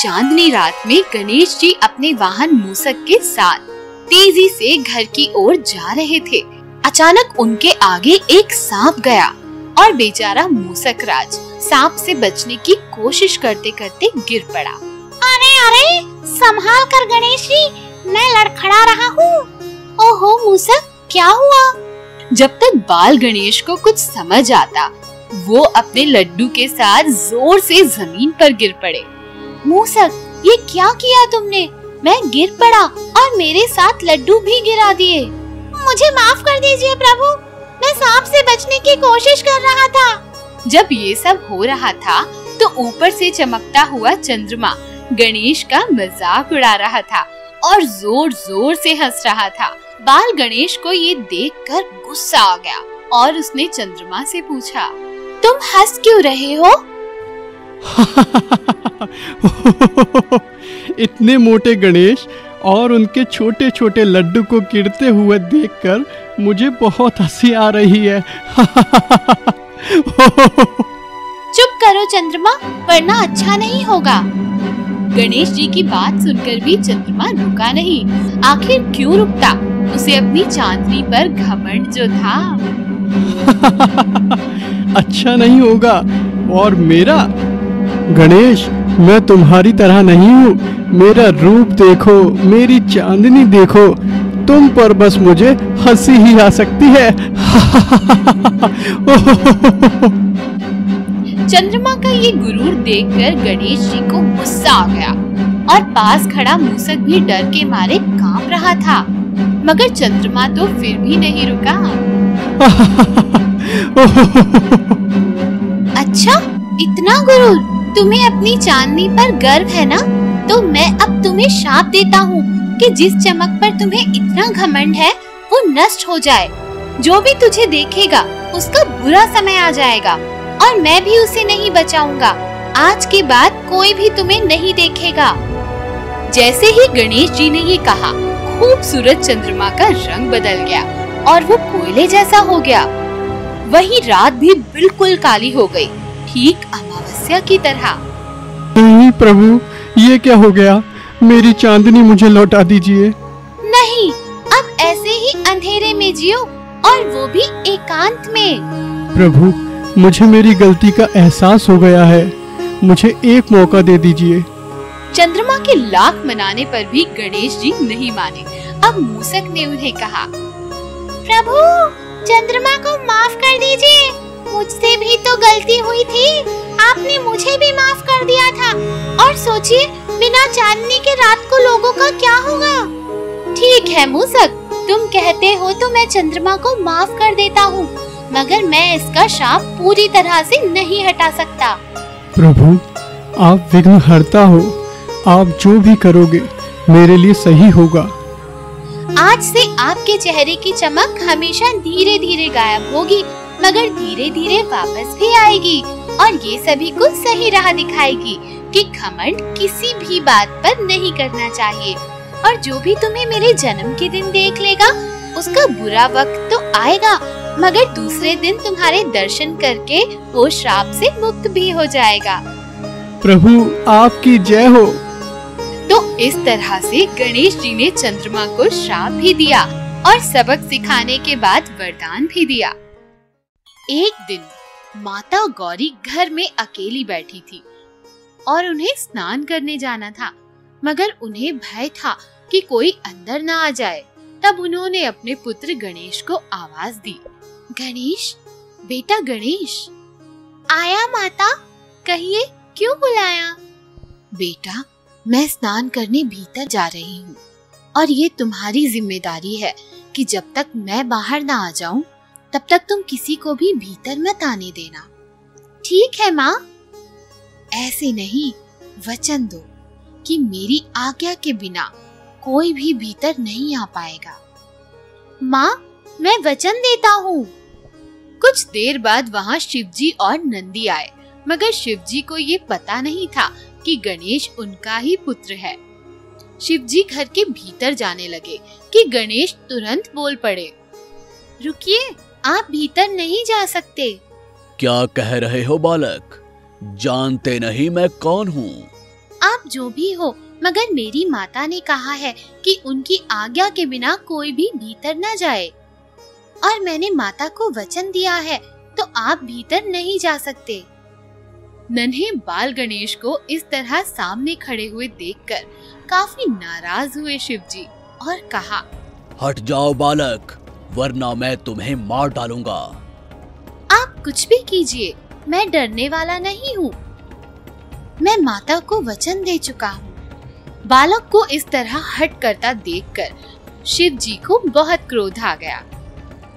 चांदनी रात में गणेश जी अपने वाहन मूसक के साथ तेजी से घर की ओर जा रहे थे। अचानक उनके आगे एक सांप गया और बेचारा मूसक राज सांप से बचने की कोशिश करते करते गिर पड़ा। अरे अरे, संभाल कर गणेश जी, मैं लड़खड़ा रहा हूँ। ओहो मूसक, क्या हुआ? जब तक बाल गणेश को कुछ समझ आता, वो अपने लड्डू के साथ जोर से जमीन पर गिर पड़े। मूसक, ये क्या किया तुमने? मैं गिर पड़ा और मेरे साथ लड्डू भी गिरा दिए। मुझे माफ कर दीजिए प्रभु, मैं सांप से बचने की कोशिश कर रहा था। जब ये सब हो रहा था तो ऊपर से चमकता हुआ चंद्रमा गणेश का मजाक उड़ा रहा था और जोर जोर से हंस रहा था। बाल गणेश को ये देखकर गुस्सा आ गया और उसने चंद्रमा से पूछा, तुम हंस क्यों रहे हो? इतने मोटे गणेश और उनके छोटे छोटे लड्डू को गिरते हुए देखकर मुझे बहुत हंसी आ रही है। चुप करो चंद्रमा, वरना अच्छा नहीं होगा। गणेश जी की बात सुनकर भी चंद्रमा रुका नहीं। आखिर क्यों रुकता? उसे अपनी चांदनी पर घमंड जो था। अच्छा नहीं होगा। और मेरा गणेश, मैं तुम्हारी तरह नहीं हूँ। मेरा रूप देखो, मेरी चांदनी देखो, तुम पर बस मुझे हंसी ही आ सकती है। चंद्रमा का ये गुरूर देखकर गणेश जी को गुस्सा आ गया और पास खड़ा मूसक भी डर के मारे कांप रहा था, मगर चंद्रमा तो फिर भी नहीं रुका। अच्छा, इतना गुरूर? तुम्हें अपनी चांदनी पर गर्व है ना? तो मैं अब तुम्हें शाप देता हूँ कि जिस चमक पर तुम्हें इतना घमंड है वो नष्ट हो जाए। जो भी तुझे देखेगा उसका बुरा समय आ जाएगा और मैं भी उसे नहीं बचाऊंगा। आज के बाद कोई भी तुम्हें नहीं देखेगा। जैसे ही गणेश जी ने ये कहा, खूबसूरत चंद्रमा का रंग बदल गया और वो कोयले जैसा हो गया। वही रात भी बिल्कुल काली हो गई, ठीक अमावस्या की तरह। नहीं प्रभु, ये क्या हो गया? मेरी चांदनी मुझे लौटा दीजिए। नहीं, अब ऐसे ही अंधेरे में जियो, और वो भी एकांत में। प्रभु, मुझे मेरी गलती का एहसास हो गया है, मुझे एक मौका दे दीजिए। चंद्रमा के लाख मनाने पर भी गणेश जी नहीं माने। अब मूसक ने उन्हें कहा, प्रभु, चंद्रमा को माफ कर दीजिए, मुझसे भी तो गलती हुई थी। आपने मुझे भी माफ कर दिया था। और सोचिए, बिना चांदनी के रात को लोगों का क्या होगा? ठीक है मूसक, तुम कहते हो तो मैं चंद्रमा को माफ कर देता हूँ, मगर मैं इसका शाप पूरी तरह से नहीं हटा सकता। प्रभु, आप विघ्न हरता हो, आप जो भी करोगे मेरे लिए सही होगा। आज से आपके चेहरे की चमक हमेशा धीरे धीरे गायब होगी, मगर धीरे धीरे वापस भी आएगी और ये सभी को सही राह दिखाएगी कि घमंड किसी भी बात पर नहीं करना चाहिए। और जो भी तुम्हें मेरे जन्म के दिन देख लेगा उसका बुरा वक्त तो आएगा, मगर दूसरे दिन तुम्हारे दर्शन करके वो श्राप से मुक्त भी हो जाएगा। प्रभु, आपकी जय हो। तो इस तरह से गणेश जी ने चंद्रमा को श्राप भी दिया और सबक सिखाने के बाद वरदान भी दिया। एक दिन माता गौरी घर में अकेली बैठी थी और उन्हें स्नान करने जाना था, मगर उन्हें भय था कि कोई अंदर ना आ जाए। तब उन्होंने अपने पुत्र गणेश को आवाज दी, गणेश, बेटा गणेश। आया माता, कहिए क्यों बुलाया? बेटा, मैं स्नान करने भीतर जा रही हूँ और ये तुम्हारी जिम्मेदारी है कि जब तक मैं बाहर ना आ जाऊं तब तक तुम किसी को भी भीतर मत आने देना। ठीक है माँ। ऐसे नहीं, वचन दो कि मेरी आज्ञा के बिना कोई भी भीतर नहीं आ पाएगा। माँ, मैं वचन देता हूँ। कुछ देर बाद वहाँ शिवजी और नंदी आए, मगर शिवजी को ये पता नहीं था कि गणेश उनका ही पुत्र है। शिवजी घर के भीतर जाने लगे कि गणेश तुरंत बोल पड़े, रुकिए, आप भीतर नहीं जा सकते। क्या कह रहे हो बालक? जानते नहीं मैं कौन हूँ? आप जो भी हो, मगर मेरी माता ने कहा है कि उनकी आज्ञा के बिना कोई भी भीतर न जाए, और मैंने माता को वचन दिया है, तो आप भीतर नहीं जा सकते। नन्हे बाल गणेश को इस तरह सामने खड़े हुए देखकर काफी नाराज हुए शिवजी और कहा, हट जाओ बालक, वरना मैं तुम्हें मार डालूंगा। आप कुछ भी कीजिए, मैं डरने वाला नहीं हूँ। मैं माता को वचन दे चुका हूँ। बालक को इस तरह हट करता देखकर शिव जी को बहुत क्रोध आ गया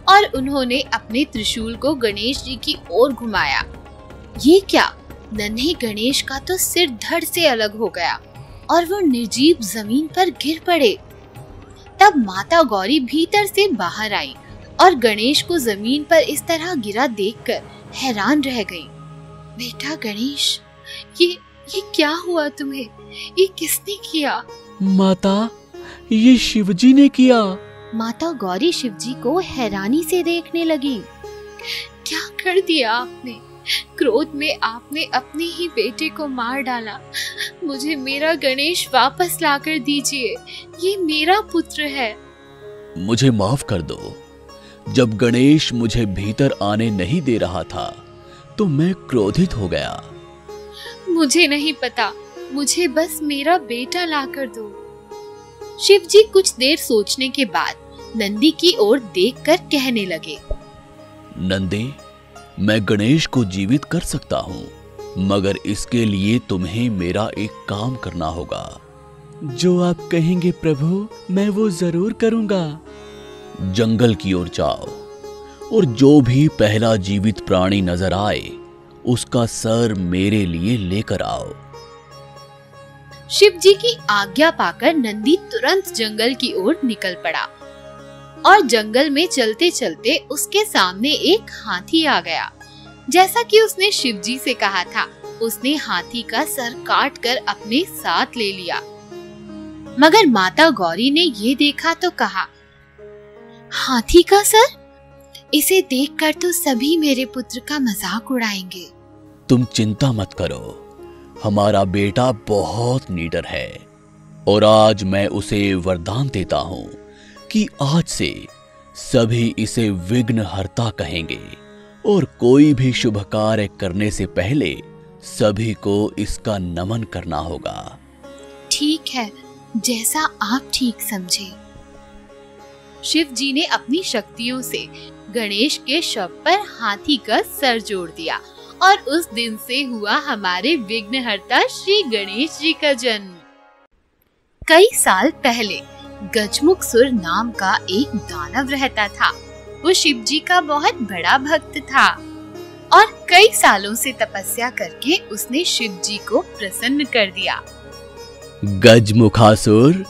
और उन्होंने अपने त्रिशूल को गणेश जी की ओर घुमाया। ये क्या, नन्हे गणेश का तो सिर धड़ से अलग हो गया और वो निर्जीव जमीन पर गिर पड़े। तब माता गौरी भीतर से बाहर आई और गणेश को जमीन पर इस तरह गिरा देखकर हैरान रह गई। बेटा गणेश, ये क्या हुआ तुम्हें? ये किसने किया? माता, ये शिवजी ने किया। माता गौरी शिवजी को हैरानी से देखने लगी। क्या कर दिया आपने? क्रोध में आपने अपने ही बेटे को मार डाला। मुझे मेरा गणेश वापस लाकर दीजिए, ये मेरा पुत्र है। मुझे माफ कर दो। जब गणेश मुझे भीतर आने नहीं दे रहा था तो मैं क्रोधित हो गया। मुझे नहीं पता, मुझे बस मेरा बेटा लाकर दो। शिवजी कुछ देर सोचने के बाद नंदी की ओर देखकर कहने लगे, नंदी, मैं गणेश को जीवित कर सकता हूँ, मगर इसके लिए तुम्हें मेरा एक काम करना होगा। जो आप कहेंगे प्रभु, मैं वो जरूर करूँगा। जंगल की ओर जाओ और जो भी पहला जीवित प्राणी नजर आए उसका सर मेरे लिए लेकर आओ। शिव जी की आज्ञा पाकर नंदी तुरंत जंगल की ओर निकल पड़ा और जंगल में चलते चलते उसके सामने एक हाथी आ गया। जैसा कि उसने शिव जी से कहा था, उसने हाथी का सर काट कर अपने साथ ले लिया। मगर माता गौरी ने ये देखा तो कहा, हाथी का सर? इसे देखकर तो सभी मेरे पुत्र का मजाक उड़ाएंगे। तुम चिंता मत करो, हमारा बेटा बहुत निडर है और आज मैं उसे वरदान देता हूँ कि आज से सभी इसे विघ्नहर्ता कहेंगे और कोई भी शुभ कार्य करने से पहले सभी को इसका नमन करना होगा। ठीक है, जैसा आप ठीक समझे। शिव जी ने अपनी शक्तियों से गणेश के शव पर हाथी का सर जोड़ दिया और उस दिन से हुआ हमारे विघ्नहर्ता श्री गणेश जी का जन्म। कई साल पहले गजमुखसुर नाम का एक दानव रहता था। वो शिव जी का बहुत बड़ा भक्त था और कई सालों से तपस्या करके उसने शिव जी को प्रसन्न कर दिया। गजमुखासुर,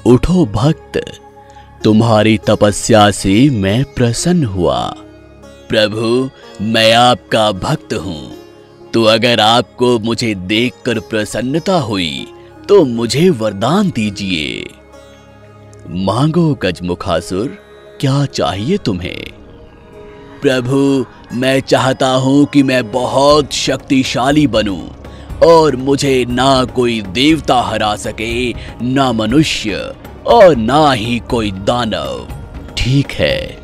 उठो भक्त, तुम्हारी तपस्या से मैं प्रसन्न हुआ। प्रभु, मैं आपका भक्त हूँ, तो अगर आपको मुझे देखकर प्रसन्नता हुई तो मुझे वरदान दीजिए। मांगो गजमुखासुर, क्या चाहिए तुम्हें? प्रभु, मैं चाहता हूँ कि मैं बहुत शक्तिशाली बनूं और मुझे ना कोई देवता हरा सके, ना मनुष्य और ना ही कोई दानव। ठीक है,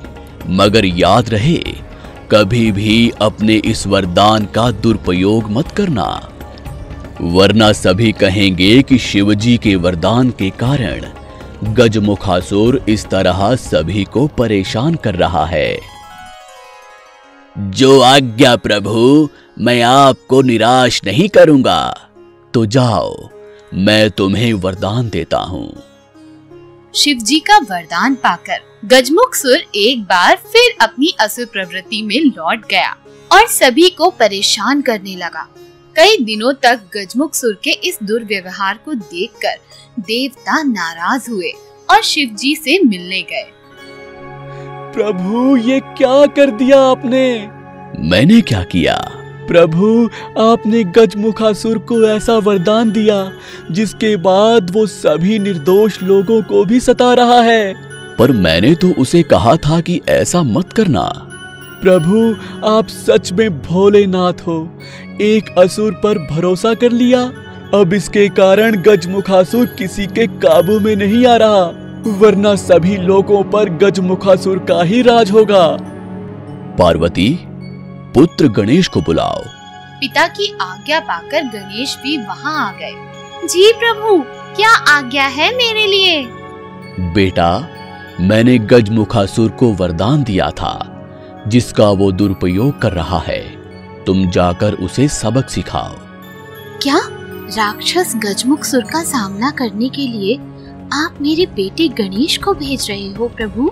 मगर याद रहे, कभी भी अपने इस वरदान का दुरुपयोग मत करना, वरना सभी कहेंगे कि शिवजी के वरदान के कारण गजमुखासुर इस तरह सभी को परेशान कर रहा है। जो आज्ञा प्रभु, मैं आपको निराश नहीं करूंगा। तो जाओ, मैं तुम्हें वरदान देता हूँ। शिव जी का वरदान पाकर गजमुखसुर एक बार फिर अपनी असुर प्रवृत्ति में लौट गया और सभी को परेशान करने लगा। कई दिनों तक गजमुखसुर के इस दुर्व्यवहार को देखकर देवता नाराज हुए और शिव जी से मिलने गए। प्रभु, ये क्या कर दिया आपने? मैंने क्या किया? प्रभु, आपने गजमुखासुर को ऐसा वरदान दिया जिसके बाद वो सभी निर्दोष लोगों को भी सता रहा है। पर मैंने तो उसे कहा था कि ऐसा मत करना। प्रभु, आप सच में भोलेनाथ हो। एक असुर पर भरोसा कर लिया अब इसके कारण गजमुखासुर किसी के काबू में नहीं आ रहा, वरना सभी लोगों पर गजमुखासुर का ही राज होगा। पार्वती, पुत्र गणेश को बुलाओ। पिता की आज्ञा पाकर गणेश भी वहाँ आ गए। जी प्रभु, क्या आज्ञा है मेरे लिए? बेटा, मैंने गजमुखासुर को वरदान दिया था, जिसका वो दुरुपयोग कर रहा है। तुम जाकर उसे सबक सिखाओ। क्या राक्षस गजमुखसुर का सामना करने के लिए आप मेरे बेटे गणेश को भेज रहे हो प्रभु?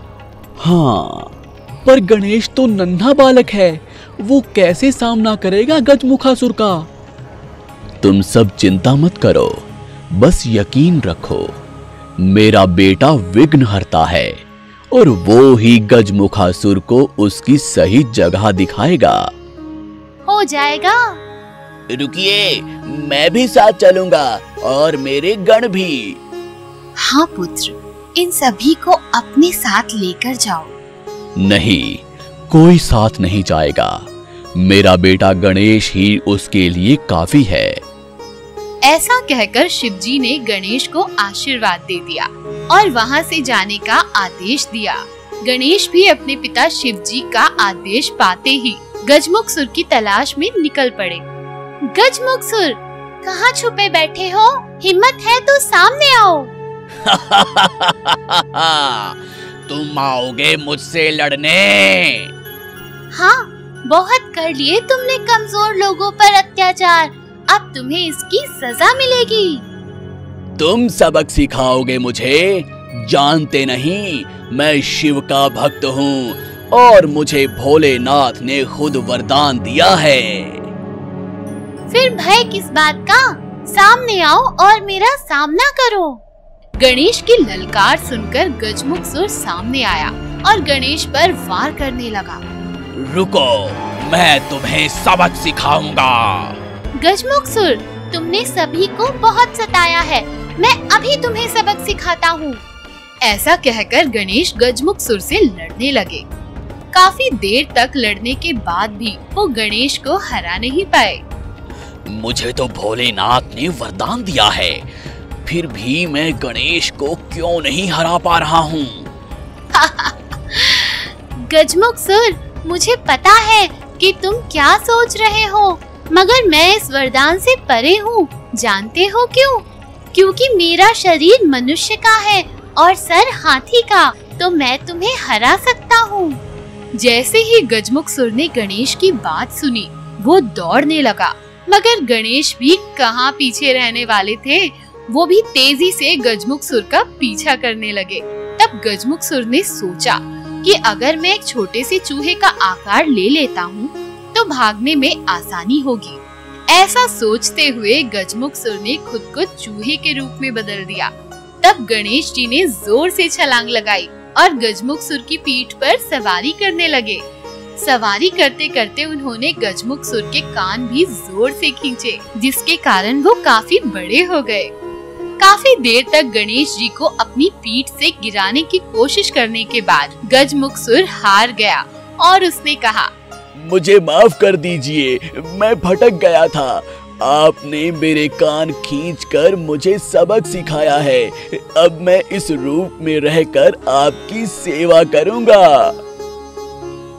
हाँ, पर गणेश तो नन्हा बालक है, वो कैसे सामना करेगा गजमुखासुर का? तुम सब चिंता मत करो, बस यकीन रखो, मेरा बेटा विघ्नहर्ता है और वो ही गजमुखासुर को उसकी सही जगह दिखाएगा। हो जाएगा। रुकिए, मैं भी साथ चलूंगा और मेरे गण भी। हाँ पुत्र, इन सभी को अपने साथ लेकर जाओ। नहीं, कोई साथ नहीं जाएगा। मेरा बेटा गणेश ही उसके लिए काफी है। ऐसा कहकर शिवजी ने गणेश को आशीर्वाद दे दिया और वहाँ से जाने का आदेश दिया। गणेश भी अपने पिता शिवजी का आदेश पाते ही गजमुखसुर की तलाश में निकल पड़े। गजमुखसुर, कहाँ छुपे बैठे हो? हिम्मत है तो सामने आओ। तुम आओगे मुझसे लड़ने? हाँ, बहुत कर लिए तुमने कमजोर लोगों पर अत्याचार, अब तुम्हें इसकी सजा मिलेगी। तुम सबक सिखाओगे मुझे? जानते नहीं, मैं शिव का भक्त हूँ और मुझे भोलेनाथ ने खुद वरदान दिया है। फिर भय किस बात का? सामने आओ और मेरा सामना करो। गणेश की ललकार सुनकर गजमुखसुर सामने आया और गणेश पर वार करने लगा। रुको, मैं तुम्हें सबक सिखाऊंगा। गजमुखसुर, तुमने सभी को बहुत सताया है, मैं अभी तुम्हें सबक सिखाता हूँ। ऐसा कहकर गणेश गजमुखसुर से लड़ने लगे। काफी देर तक लड़ने के बाद भी वो गणेश को हरा नहीं पाए। मुझे तो भोलेनाथ ने वरदान दिया है, फिर भी मैं गणेश को क्यों नहीं हरा पा रहा हूँ? गजमुखसुर, मुझे पता है कि तुम क्या सोच रहे हो, मगर मैं इस वरदान से परे हूँ। जानते हो क्यों? क्योंकि मेरा शरीर मनुष्य का है और सर हाथी का, तो मैं तुम्हें हरा सकता हूँ। जैसे ही गजमुखसुर ने गणेश की बात सुनी, वो दौड़ने लगा, मगर गणेश भी कहाँ पीछे रहने वाले थे। वो भी तेजी से गजमुखसुर का पीछा करने लगे। तब गजमुखसुर ने सोचा कि अगर मैं एक छोटे से चूहे का आकार ले लेता हूँ तो भागने में आसानी होगी। ऐसा सोचते हुए गजमुखसुर ने खुद को चूहे के रूप में बदल दिया। तब गणेश जी ने जोर से छलांग लगाई और गजमुखसुर की पीठ पर सवारी करने लगे। सवारी करते करते उन्होंने गजमुखसुर के कान भी जोर से खींचे, जिसके कारण वो काफी बड़े हो गए। काफी देर तक गणेश जी को अपनी पीठ से गिराने की कोशिश करने के बाद गजमुखसुर हार गया और उसने कहा, मुझे माफ कर दीजिए, मैं भटक गया था। आपने मेरे कान खींचकर मुझे सबक सिखाया है। अब मैं इस रूप में रहकर आपकी सेवा करूंगा।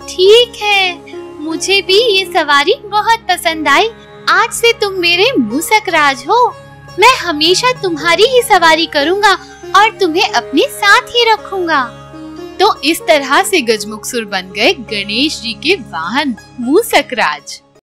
ठीक है, मुझे भी ये सवारी बहुत पसंद आई। आज से तुम मेरे मूसक राज हो। मैं हमेशा तुम्हारी ही सवारी करूंगा और तुम्हें अपने साथ ही रखूंगा। तो इस तरह से गजमुखसुर बन गए गणेश जी के वाहन मूसक राज।